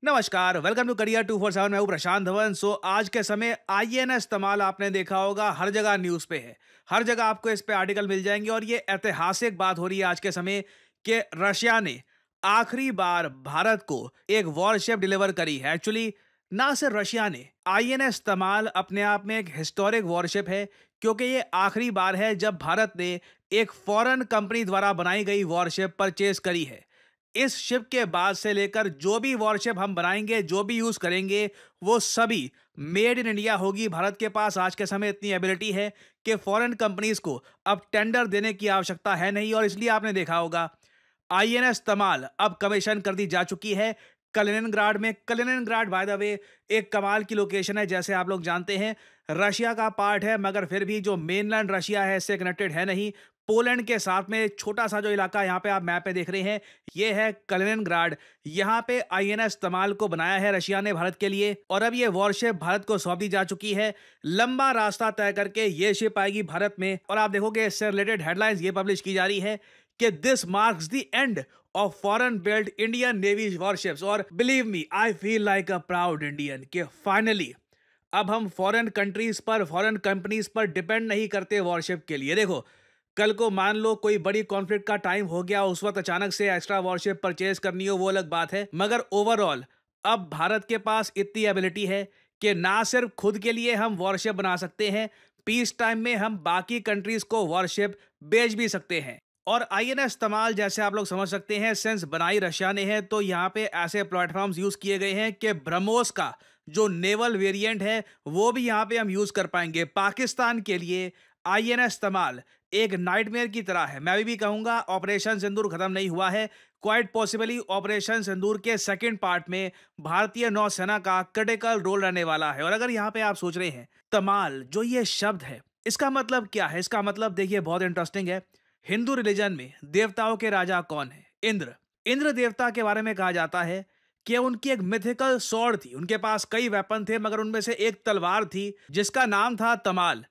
नमस्कार, welcome to career 247। मैं हूं प्रशांत धवन। आज के समय आईएनएस तमाल आपने देखा होगा, हर जगह न्यूज पे है। हर जगह आपको इस पे आर्टिकल मिल जाएंगे और ये ऐतिहासिक बात हो रही है आज के समय कि रशिया ने आखिरी बार भारत को एक वॉरशिप डिलीवर करी है। एक्चुअली ना सिर्फ रशिया ने, आईएनएस तमाल अपने आप में एक हिस्टोरिक वॉरशिप है, क्योंकि ये आखिरी बार है जब भारत ने एक फॉरेन कंपनी द्वारा बनाई गई वॉरशिप परचेज करी है। इस शिप के बाद से लेकर जो भी वॉरशिप हम बनाएंगे, जो भी यूज करेंगे, वो सभी मेड इन इंडिया होगी। भारत के पास आज के समय इतनी एबिलिटी है कि फॉरेन कंपनीज को अब टेंडर देने की आवश्यकता है नहीं, और इसलिए आपने देखा होगा आईएनएस तमाल अब कमीशन कर दी जा चुकी है कलिनिनग्राड में। कलिनिनग्राड बाय द वे एक कमाल की लोकेशन है। जैसे आप लोग जानते हैं, रशिया का पार्ट है, मगर फिर भी जो मेनलैंड रशिया है इससे कनेक्टेड है नहीं। पोलैंड के साथ में छोटा सा जो इलाका यहाँ पे आप मैप पे देख रहे हैं, ये है कलिनिनग्राड। यहाँ पे आईएनएस तमाल को बनाया है रशिया ने भारत के लिए, और अब ये वॉरशिप भारत को सौंप दी जा चुकी है। लंबा रास्ता तय करके ये शिप आएगी भारत में, और आप देखोगे इससे रिलेटेड हेडलाइंस ये पब्लिश की जा रही है कि this marks the end of foreign build Indian navy warships. और believe me, I feel like a proud Indian कि फाइनली अब हम फॉरेन कंट्रीज पर, फॉरेन कंपनीज पर डिपेंड नहीं करते वॉरशिप के लिए। देखो, कल को मान लो कोई बड़ी कॉन्फ्लिक्ट का टाइम हो गया, उस वक्त अचानक से एक्स्ट्रा वॉरशिप परचेज करनी हो, वो अलग बात है। मगर ओवरऑल अब भारत के पास इतनी एबिलिटी है कि ना सिर्फ खुद के लिए हम वॉरशिप बना सकते हैं, पीस टाइम में हम बाकी कंट्रीज को वॉरशिप बेच भी सकते हैं। और आईएनएस तमाल, जैसे आप लोग समझ सकते हैं, सिंस बनाई रशिया ने है, तो यहाँ पे ऐसे प्लेटफॉर्म्स यूज किए गए हैं कि ब्रह्मोस का जो नेवल वेरिएंट है वो भी यहाँ पे हम यूज कर पाएंगे। पाकिस्तान के लिए आईएनएस तमाल एक नाइटमेयर की तरह है। मैं भी कहूंगा ऑपरेशन सिंदूर खत्म नहीं हुआ है। क्वाइट पॉसिबली ऑपरेशन सिंदूर के सेकंड पार्ट में भारतीय नौसेना का क्रिटिकल रोल रहने वाला है। और अगर यहाँ पे आप सोच रहे हैं तमाल जो ये शब्द है, इसका मतलब क्या है, इसका मतलब देखिए बहुत इंटरेस्टिंग है। हिंदू रिलीजन में देवताओं के राजा कौन है? इंद्र। इंद्र देवता के बारे में कहा जाता है कि उनकी एक मिथिकल स्वॉर्ड थी। उनके पास कई वेपन थे, मगर उनमें से एक तलवार थी जिसका नाम था तमाल।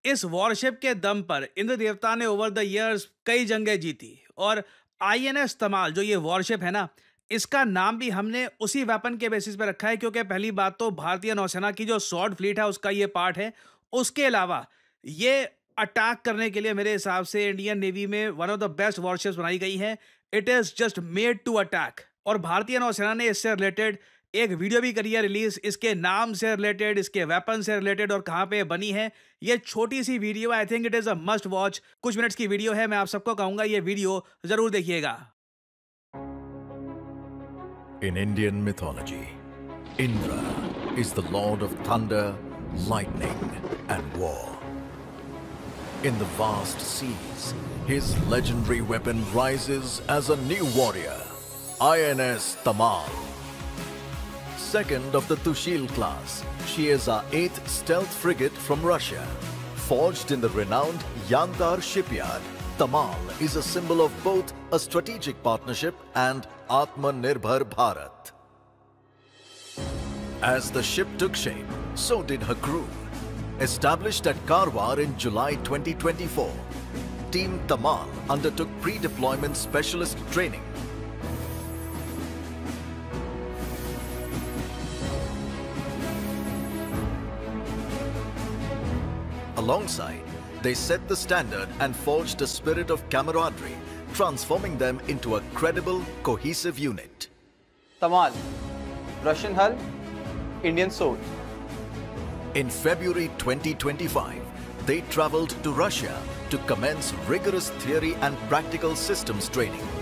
इस वॉरशिप के दम पर इंद्र देवता ने ओवर द इयर्स कई जंगें जीती, और आईएनएस तमाल जो ये वॉरशिप है ना, इसका नाम भी हमने उसी वेपन के बेसिस पे रखा है, क्योंकि पहली बात तो भारतीय नौसेना की जो स्वॉर्ड फ्लीट है उसका ये पार्ट है। उसके अलावा ये अटैक करने के लिए मेरे हिसाब से इंडियन नेवी में one of the best warships बनाई गई है। It is just made to attack. और भारतीय नौसेना ने इससे रिलेटेड एक वीडियो भी करी है रिलीज, इसके नाम से रिलेटेड, इसके वेपन से रिलेटेड और कहां पे बनी है। ये छोटी सी video, I think it is a must watch. कुछ मिनट्स की वीडियो है, मैं आप सबको कहूंगा ये वीडियो जरूर देखिएगा। In Indian mythology, Indra is the lord of thunder, lightning, and war. In the vast seas, his legendary weapon rises as a new warrior, INS Tamal. Second of the Tushil class, she is our 8th stealth frigate from Russia. Forged in the renowned Yantar shipyard, Tamal is a symbol of both a strategic partnership and Atmanirbhar Bharat. As the ship took shape, so did her crew. Established at Karwar in July 2024, Team Tamal undertook pre-deployment specialist training. Alongside, they set the standard and forged a spirit of camaraderie, transforming them into a credible, cohesive unit. Tamal, Russian hull, Indian soul. In February 2025, they traveled to Russia to commence rigorous theory and practical systems training.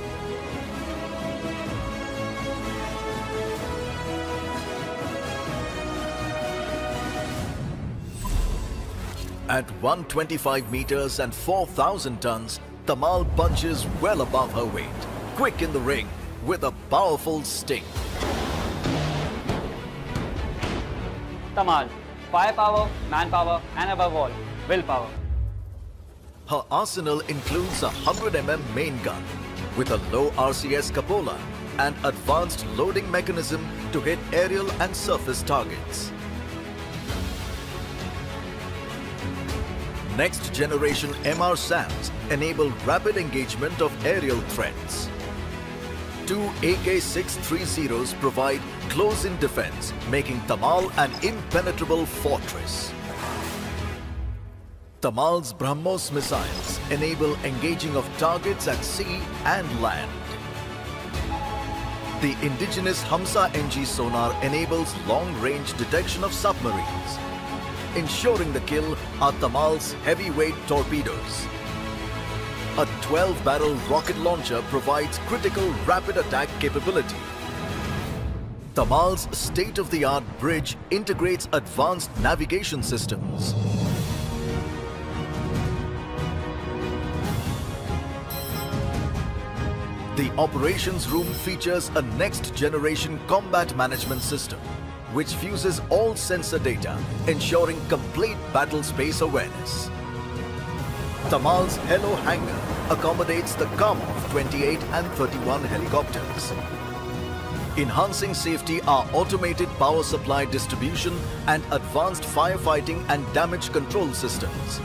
At 125 meters and 4,000 tons, Tamal punches well above her weight, quick in the ring with a powerful sting. Tamal, firepower, manpower, and above all, willpower. Her arsenal includes a 100 mm main gun with a low RCS cupola and advanced loading mechanism to hit aerial and surface targets. Next generation MR SAMs enable rapid engagement of aerial threats. two AK-630s provide close-in defense, making Tamal an impenetrable fortress. Tamal's BrahMos missiles enable engaging of targets at sea and land. The indigenous Hamsa NG sonar enables long-range detection of submarines. Ensuring the kill are Tamal's heavyweight torpedoes. A 12-barrel rocket launcher provides critical rapid attack capability. Tamal's state-of-the-art bridge integrates advanced navigation systems. The operations room features a next-generation combat management system, which fuses all sensor data, ensuring complete battle space awareness. Tamal's Hello Hangar accommodates the Kamov 28 and 31 helicopters. Enhancing safety are automated power supply distribution and advanced firefighting and damage control systems.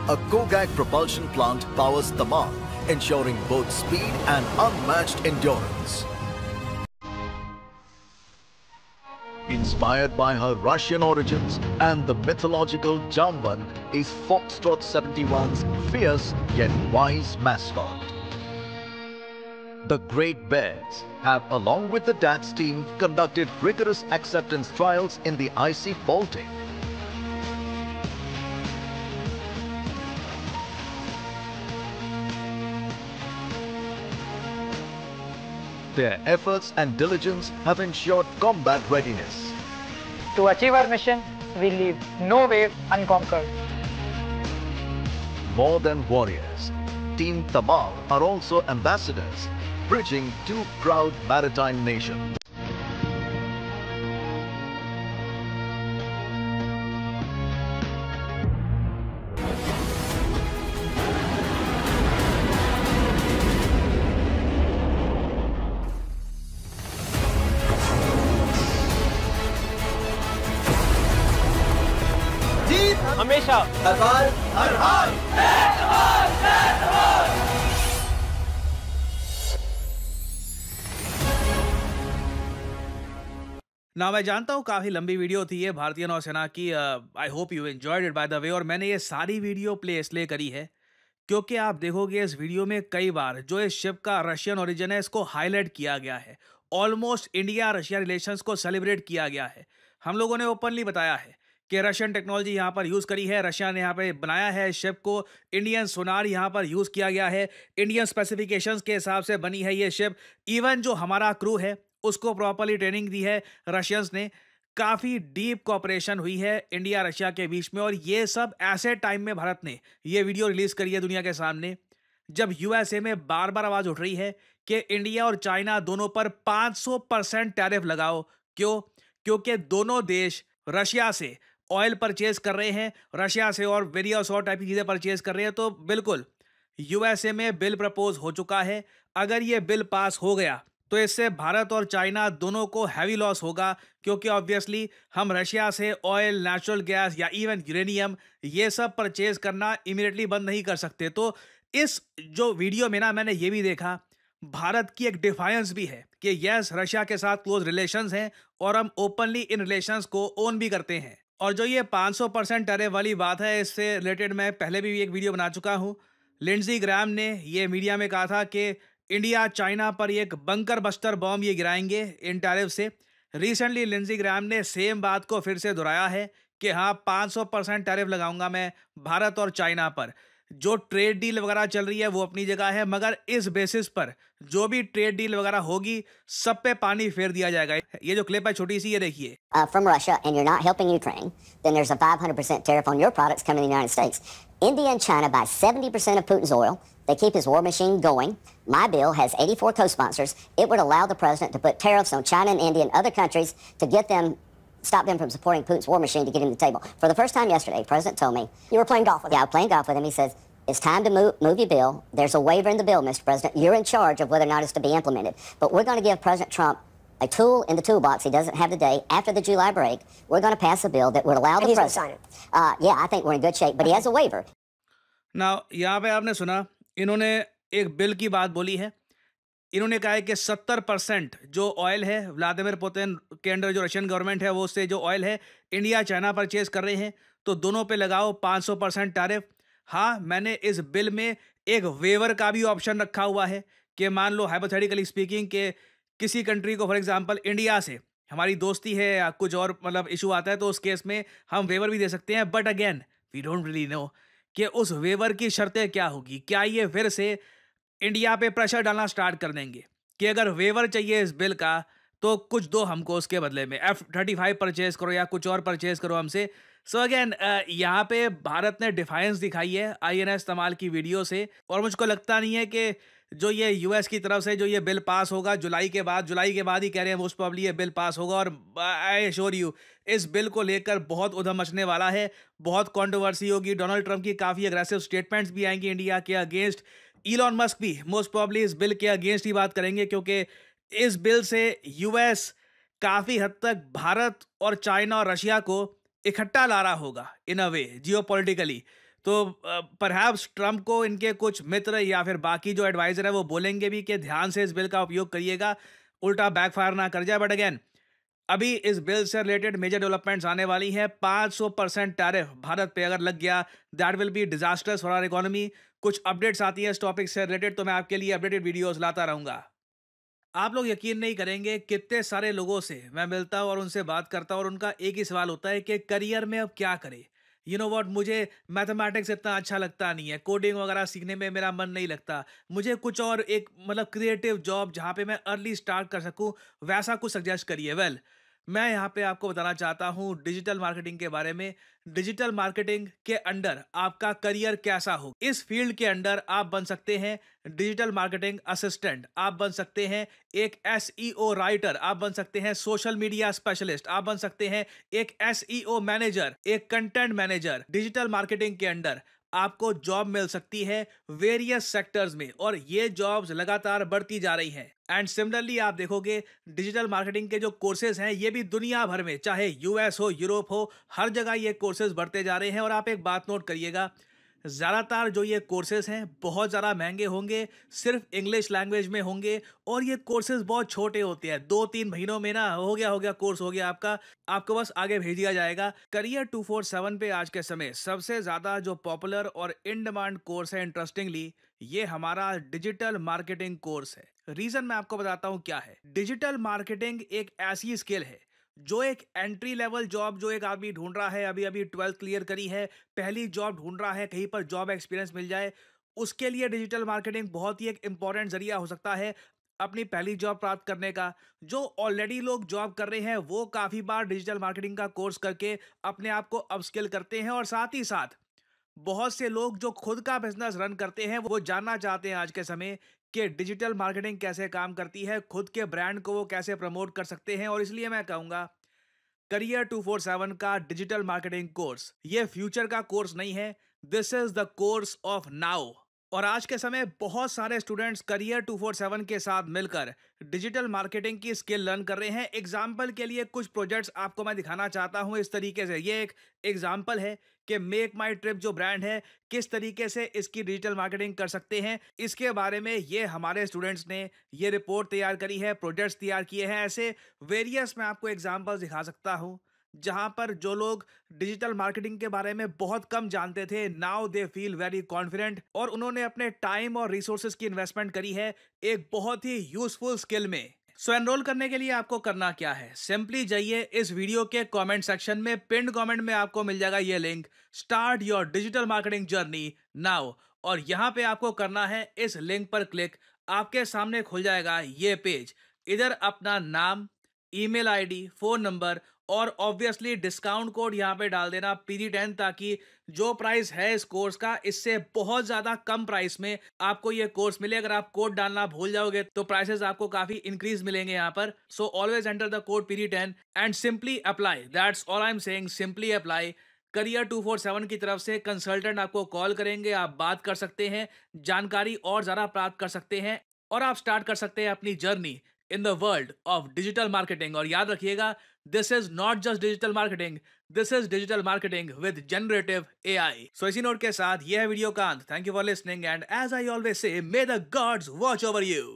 A Kogak propulsion plant powers Tamal, ensuring both speed and unmatched endurance. Inspired by her Russian origins and the mythological Jamban is Foxtrot 71's fierce yet wise mascot. The Great Bears have, along with the DATS team, conducted rigorous acceptance trials in the icy Baltic. Their efforts and diligence have ensured combat readiness. To achieve our mission, we leave no wave unconquered. More than warriors, Team Tamal are also ambassadors, bridging two proud maritime nations. हमेशा हर हाल ना मैं जानता हूँ काफ़ी लंबी video थी ये भारतीय नौसेना की। I hope you enjoyed it by the way. और मैंने ये सारी वीडियो प्ले इसलिए करी है क्योंकि आप देखोगे इस वीडियो में कई बार जो इस शिप का रशियन ओरिजिन है इसको हाईलाइट किया गया है। ऑलमोस्ट इंडिया रशिया रिलेशंस को सेलिब्रेट किया गया है। हम लोगों ने ओपनली बताया है कि रशियन टेक्नोलॉजी यहाँ पर यूज़ करी है, रशिया ने यहाँ पे बनाया है शिप को, इंडियन सोनार यहाँ पर यूज़ किया गया है, इंडियन स्पेसिफिकेशंस के हिसाब से बनी है ये शिप। इवन जो हमारा क्रू है उसको प्रॉपरली ट्रेनिंग दी है रशियंस ने। काफ़ी डीप कोऑपरेशन हुई है इंडिया रशिया के बीच में। और ये सब ऐसे टाइम में भारत ने ये वीडियो रिलीज़ करी है दुनिया के सामने जब यूएसए में बार बार आवाज़ उठ रही है कि इंडिया और चाइना दोनों पर 500% टैरिफ लगाओ। क्यों? क्योंकि दोनों देश रशिया से ऑयल परचेज कर रहे हैं, रशिया से और वेरियस और टाइप की चीज़ें परचेज कर रहे हैं। तो बिल्कुल यूएसए में बिल प्रपोज हो चुका है। अगर ये बिल पास हो गया तो इससे भारत और चाइना दोनों को हैवी लॉस होगा, क्योंकि ऑब्वियसली हम रशिया से ऑयल, नेचुरल गैस या इवन यूरेनियम ये सब परचेज करना इमीडिएटली बंद नहीं कर सकते। तो इस जो वीडियो में ना मैंने ये भी देखा भारत की एक डिफायंस भी है कि यस रशिया के साथ क्लोज रिलेशंस हैं और हम ओपनली इन रिलेशंस को ओन भी करते हैं। और जो ये 500% टैरिफ वाली बात है इससे रिलेटेड मैं पहले भी एक वीडियो बना चुका हूँ। लिंडजी ग्राहम ने ये मीडिया में कहा था कि इंडिया चाइना पर एक बंकर बस्टर बॉम्ब ये गिराएंगे इन टैरिफ से। रिसेंटली लिंडजी ग्राहम ने सेम बात को फिर से दोहराया है कि हाँ 500% टैरिफ लगाऊंगा मैं भारत और चाइना पर। जो ट्रेड डील वगैरह चल रही है वो अपनी जगह है, मगर इस बेसिस पर जो भी ट्रेड डील वगैरह होगी सब पे पानी फेर दिया जाएगा। ये जो क्लिप है छोटी सी, ये देखिए। From Russia and you're not helping Ukraine, then there's a 500% tariff on your products coming to the United States. India and China buy 70% of Putin's oil. They keep his war machine going. My bill has 84 co-sponsors. It would allow the president to put tariffs on China and India and other countries to stop them from supporting Putin's war machine to get him to the table. For the first time yesterday, the president told me... You were playing golf with him? Yeah, I was playing golf with him. He says, it's time to move your bill. There's a waiver in the bill, Mr. President. You're in charge of whether or not it's to be implemented. But we're going to give President Trump a tool in the toolbox he doesn't have today. After the July break, we're going to pass a bill that would allow the president... Yeah, I think we're in good shape, but he has a waiver. Now, यहाँ पे आपने सुना इन्होंने एक bill की बात बोली है। इन्होंने कहा है कि 70% जो ऑयल है व्लादिमीर पुतिन के अंडर जो रशियन गवर्नमेंट है वो उससे जो ऑयल है इंडिया चाइना परचेज कर रहे हैं, तो दोनों पे लगाओ 500% टैरिफ। हाँ, मैंने इस बिल में एक वेवर का भी ऑप्शन रखा हुआ है कि मान लो हाइपोथेटिकली स्पीकिंग के किसी कंट्री को फॉर एग्जांपल इंडिया से हमारी दोस्ती है या कुछ और मतलब इशू आता है, तो उस केस में हम वेवर भी दे सकते हैं। But again we don't really know कि उस वेवर की शर्तें क्या होगी। क्या ये फिर से इंडिया पे प्रेशर डालना स्टार्ट कर देंगे कि अगर वेवर चाहिए इस बिल का तो कुछ दो हमको उसके बदले में, F-35 परचेज करो या कुछ और परचेज करो हमसे। सो अगेन यहाँ पे भारत ने डिफाइंस दिखाई है INS तमाल की वीडियो से, और मुझको लगता नहीं है कि जो ये यूएस की तरफ से जो ये बिल पास होगा जुलाई के बाद ही कह रहे हैं मोस्ट प्रोबेबली ये बिल पास होगा। और आई एश्योर यू इस बिल को लेकर बहुत उधम मचने वाला है, बहुत कंट्रोवर्सी होगी। डोनाल्ड ट्रंप की काफ़ी अग्रेसिव स्टेटमेंट्स भी आएंगी इंडिया के अगेंस्ट। इलॉन मस्क भी मोस्ट प्रोबेबली इस बिल के अगेंस्ट ही बात करेंगे, क्योंकि इस बिल से यूएस काफ़ी हद तक भारत और चाइना और रशिया को इकट्ठा ला रहा होगा इन अ वे जियोपॉलिटिकली। तो परहैप्स ट्रंप को इनके कुछ मित्र या फिर बाकी जो एडवाइजर है वो बोलेंगे भी कि ध्यान से इस बिल का उपयोग करिएगा, उल्टा बैकफायर ना कर जाए। बट अगेन अभी इस बिल से रिलेटेड मेजर डेवलपमेंट्स आने वाली है। 500% टैरिफ भारत पे अगर लग गया that will be disasters for our economy. कुछ अपडेट्स आती है इस टॉपिक से रिलेटेड तो मैं आपके लिए अपडेटेड वीडियोस लाता रहूंगा। आप लोग यकीन नहीं करेंगे कितने सारे लोगों से मैं मिलता हूँ और उनसे बात करता हूँ और उनका एक ही सवाल होता है कि करियर में अब क्या करें। यू नो व्हाट, मुझे मैथमेटिक्स इतना अच्छा लगता नहीं है, कोडिंग वगैरह सीखने में मेरा मन नहीं लगता, मुझे कुछ और एक मतलब क्रिएटिव जॉब जहाँ पे मैं अर्ली स्टार्ट कर सकूँ वैसा कुछ सजेस्ट करिए। वेल मैं यहाँ पे आपको बताना चाहता हूँ डिजिटल मार्केटिंग के बारे में। डिजिटल मार्केटिंग के अंडर आपका करियर कैसा हो, इस फील्ड के अंडर आप बन सकते हैं डिजिटल मार्केटिंग असिस्टेंट, आप बन सकते हैं एक SEO राइटर, आप बन सकते हैं सोशल मीडिया स्पेशलिस्ट, आप बन सकते हैं एक SEO मैनेजर, एक कंटेंट मैनेजर। डिजिटल मार्केटिंग के अंडर आपको जॉब मिल सकती है वेरियस सेक्टर्स में और ये जॉब्स लगातार बढ़ती जा रही हैं। एंड सिमिलरली आप देखोगे डिजिटल मार्केटिंग के जो कोर्सेज हैं ये भी दुनिया भर में, चाहे यूएस हो यूरोप हो, हर जगह ये कोर्सेज बढ़ते जा रहे हैं। और आप एक बात नोट करिएगा, ज़्यादातर जो ये कोर्सेज हैं बहुत ज़्यादा महंगे होंगे, सिर्फ इंग्लिश लैंग्वेज में होंगे और ये कोर्सेज बहुत छोटे होते हैं। 2-3 महीनों में ना हो गया कोर्स हो गया आपका, आपको बस आगे भेज दिया जाएगा। करियर 247 पे आज के समय सबसे ज़्यादा जो पॉपुलर और इन डिमांड कोर्स है इंटरेस्टिंगली ये हमारा डिजिटल मार्केटिंग कोर्स है। रीज़न मैं आपको बताता हूँ क्या है। डिजिटल मार्केटिंग एक ऐसी स्किल है जो एक एंट्री लेवल जॉब जो एक आदमी ढूंढ रहा है, अभी अभी 12th क्लियर करी है, पहली जॉब ढूंढ रहा है, कहीं पर जॉब एक्सपीरियंस मिल जाए, उसके लिए डिजिटल मार्केटिंग बहुत ही एक इंपॉर्टेंट जरिया हो सकता है अपनी पहली जॉब प्राप्त करने का। जो ऑलरेडी लोग जॉब कर रहे हैं वो काफ़ी बार डिजिटल मार्केटिंग का कोर्स करके अपने आप को अपस्किल करते हैं, और साथ ही साथ बहुत से लोग जो खुद का बिजनेस रन करते हैं वो जानना चाहते हैं आज के समय कि डिजिटल मार्केटिंग कैसे काम करती है, खुद के ब्रांड को वो कैसे प्रमोट कर सकते हैं। और इसलिए मैं कहूँगा करियर 247 का डिजिटल मार्केटिंग कोर्स ये फ्यूचर का कोर्स नहीं है, this is the course of now. और आज के समय बहुत सारे स्टूडेंट्स करियर 247 के साथ मिलकर डिजिटल मार्केटिंग की स्किल लर्न कर रहे हैं। एग्जाम्पल के लिए कुछ प्रोजेक्ट्स आपको मैं दिखाना चाहता हूं इस तरीके से। ये एक एग्जाम्पल है कि मेक माई ट्रिप जो ब्रांड है किस तरीके से इसकी डिजिटल मार्केटिंग कर सकते हैं, इसके बारे में ये हमारे स्टूडेंट्स ने ये रिपोर्ट तैयार करी है, प्रोजेक्ट्स तैयार किए हैं। ऐसे वेरियस मैं आपको एग्जाम्पल्स दिखा सकता हूं जहां पर जो लोग डिजिटल मार्केटिंग के बारे में बहुत कम जानते थे now they feel very confident, और उन्होंने अपने टाइम और रिसोर्सेज की इन्वेस्टमेंट करी है एक बहुत ही यूजफुल स्किल में। सो एनरोल करने के लिए आपको करना क्या है, सिंपली जाइए इस वीडियो के कमेंट सेक्शन में, पिन्ड कमेंट में आपको मिल जाएगा ये link, start your digital marketing journey now. और यहां पे आपको करना है इस लिंक पर क्लिक, आपके सामने खुल जाएगा ये पेज। इधर अपना नाम, ईमेल आईडी, फोन नंबर और ऑब्वियसली डिस्काउंट कोड यहाँ पे डाल देना PD10, ताकि जो प्राइस है इस कोर्स का इससे बहुत ज्यादा कम प्राइस में आपको ये कोर्स मिले। अगर आप कोड डालना भूल जाओगे तो प्राइसेस आपको काफी इंक्रीज मिलेंगे यहाँ पर। So always enter the code PD10 and simply apply, that's all I am saying, simply apply. Career 247 की तरफ से कंसल्टेंट आपको कॉल करेंगे, आप बात कर सकते हैं, जानकारी और ज़्यादा प्राप्त कर सकते हैं और आप स्टार्ट कर सकते हैं अपनी journey in the world of digital marketing. और याद रखिएगा, this is not just digital marketing, this is digital marketing with generative AI. So इसी नोट के साथ यह है वीडियो का अंत. Thank you for listening and as I always say, may the gods watch over you.